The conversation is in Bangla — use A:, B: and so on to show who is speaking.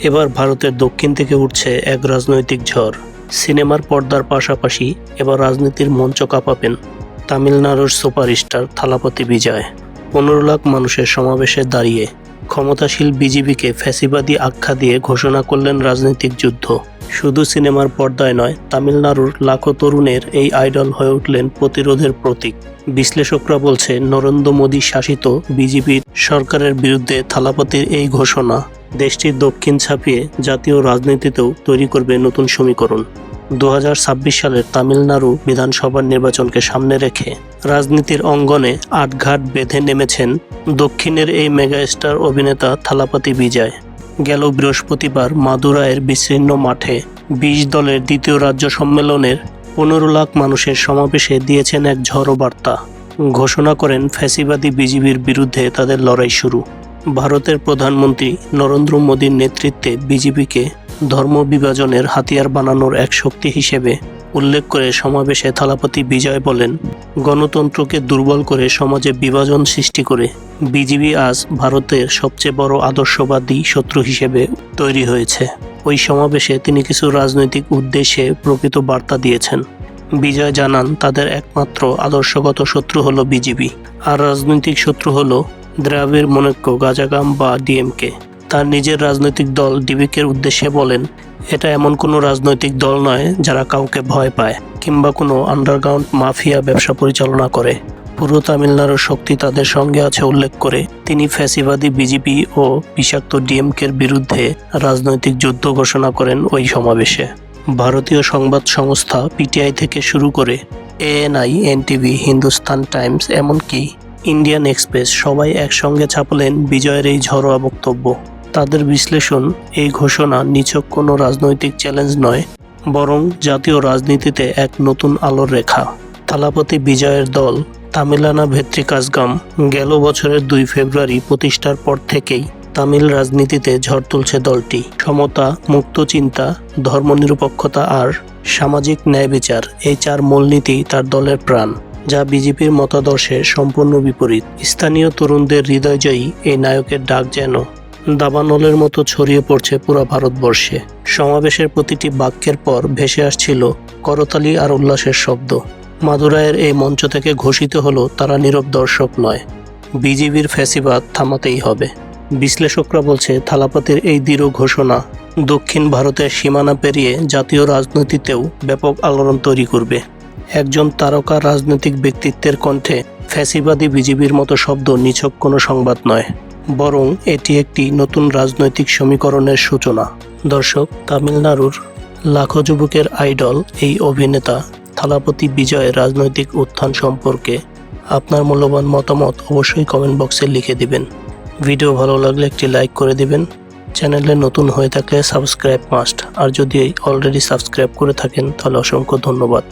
A: এবার ভারতের দক্ষিণ থেকে উঠছে এক রাজনৈতিক ঝড়। সিনেমার পর্দার পাশাপাশি এবার রাজনীতির মঞ্চ কাঁপাবেন তামিলনাড়ুর সুপারস্টার থালাপতি বিজয়। 15 লাখ মানুষের সমাবেশে দাঁড়িয়ে ক্ষমতাশীল বিজেপিকে ফ্যাসিবাদী আখ্যা দিয়ে ঘোষণা করলেন রাজনৈতিক যুদ্ধ। শুধু সিনেমার পর্দায় নয়, তামিলনাড়ুর লাখো তরুণের এই আইডল হয়ে উঠলেন প্রতিরোধের প্রতীক। বিশ্লেষকরা বলছে, নরেন্দ্র মোদী শাসিত বিজেপির সরকারের বিরুদ্ধে থালাপতির এই ঘোষণা দেশটির দক্ষিণ ছাপিয়ে জাতীয় রাজনীতিতেও তৈরি করবে নতুন সমীকরণ। 2026 সালের তামিলনাড়ু বিধানসভার নির্বাচনকে সামনে রেখে রাজনীতির অঙ্গনে আটঘাট বেঁধে নেমেছেন দক্ষিণের এই মেগাস্টার অভিনেতা থালাপতি বিজয়। গেল বৃহস্পতিবার মাদুরাইয়ের বিস্তীর্ণ মাঠে 20 দলের দ্বিতীয় রাজ্য সম্মেলনের 15 লাখ মানুষের সমাবেশে দিয়েছেন এক ঝড়ো বার্তা। ঘোষণা করেন ফ্যাসিবাদী বিজেপির বিরুদ্ধে তাদের লড়াই শুরু। ভারতের প্রধানমন্ত্রী নরেন্দ্র মোদীর নেতৃত্বে বিজেপিকে ধর্ম বিভাজনের হাতিয়ার বানানোর এক শক্তি হিসেবে উল্লেখ করে সমাবেশে থালাপতি বিজয় বলেন, গণতন্ত্রকে দুর্বল করে সমাজে বিভাজন সৃষ্টি করে বিজেপি আজ ভারতের সবচেয়ে বড় আদর্শবাদী শত্রু হিসেবে তৈরি হয়েছে। ওই সমাবেশে তিনি কিছু রাজনৈতিক উদ্দেশ্যে প্রকৃত বার্তা দিয়েছেন। বিজয় জানান, তাদের একমাত্র আদর্শগত শত্রু হলো বিজেপি, আর রাজনৈতিক শত্রু হলো দ্রাবিড় মুনেক্ক গাজাগাম বা ডিএমকে। তার নিজের রাজনৈতিক দল ডিবিকের উদ্দেশ্যে বলেন, এটা এমন কোনো রাজনৈতিক দল নয় যারা কাউকে ভয় পায় কিংবা কোনো আন্ডারগ্রাউন্ড মাফিয়া ব্যবসা পরিচালনা করে। পুরো তামিলনাড়ুর শক্তি তাদের সঙ্গে আছে উল্লেখ করে তিনি ফ্যাসিবাদী বিজেপি ও বিষাক্ত ডিএমকের বিরুদ্ধে রাজনৈতিক যুদ্ধ ঘোষণা করেন ওই সমাবেশে। ভারতীয় সংবাদ সংস্থা পিটিআই থেকে শুরু করে এএনআই, এনটিভি, হিন্দুস্তান টাইমস, এমনকি ইন্ডিয়ান এক্সপ্রেস সবাই একসঙ্গে ছাপালেন বিজয়ের এই ঝড়োয়া বক্তব্য। তাদের বিশ্লেষণ, এই ঘোষণা নিছক কোনো রাজনৈতিক চ্যালেঞ্জ নয়, বরং জাতীয় রাজনীতিতে এক নতুন আলোর রেখা। থালাপতি বিজয়ের দল তামিলানা ভেত্রিকাজগাম গেল বছরের 2 ফেব্রুয়ারি প্রতিষ্ঠার পর থেকেই তামিল রাজনীতিতে ঝড় তুলছে দলটি। সমতা, মুক্ত চিন্তা, ধর্মনিরপেক্ষতা আর সামাজিক ন্যায় বিচার, এই 4 মূলনীতি তার দলের প্রাণ, যা বিজেপির মতাদর্শের সম্পূর্ণ বিপরীত। স্থানীয় তরুণদের হৃদয়জয়ী এই নায়কের ডাক যেন দাবানলের মতো ছড়িয়ে পড়ছে পুরো ভারতবর্ষে। সমাবেশের প্রতিটি বাক্যের পর ভেসে আসছিল করতালি আর উল্লাসের শব্দ। মাদুরাইয়ের এই মঞ্চ থেকে ঘোষিত হলো, তারা নীরব দর্শক নয়, বিজেপির ফ্যাসিবাদ থামাতেই হবে। বিশ্লেষকরা বলছে, থালাপতির এই দৃঢ় ঘোষণা দক্ষিণ ভারতের সীমানা পেরিয়ে জাতীয় রাজনীতিতেও ব্যাপক আলোড়ন তৈরি করবে। একজন তারকা রাজনৈতিক ব্যক্তিত্বের কণ্ঠে ফ্যাসিবাদী বিজেপির মতো শব্দ নিছক কোনো সংবাদ নয়, বরং এটি একটি নতুন রাজনৈতিক সমীকরণের সূচনা। দর্শক, তামিলনাড়ুর লাখো যুবকের আইডল এই অভিনেতা থালাপতি বিজয়ের রাজনৈতিক উত্থান সম্পর্কে আপনার মূল্যবান মতামত অবশ্যই কমেন্ট বক্সে লিখে দিবেন। ভিডিও ভালো লাগলে একটি লাইক করে দিবেন। চ্যানেলে নতুন হয়ে থাকলে সাবস্ক্রাইব মাস্ট, আর যদি অলরেডি সাবস্ক্রাইব করে থাকেন তাহলে অসংখ্য ধন্যবাদ।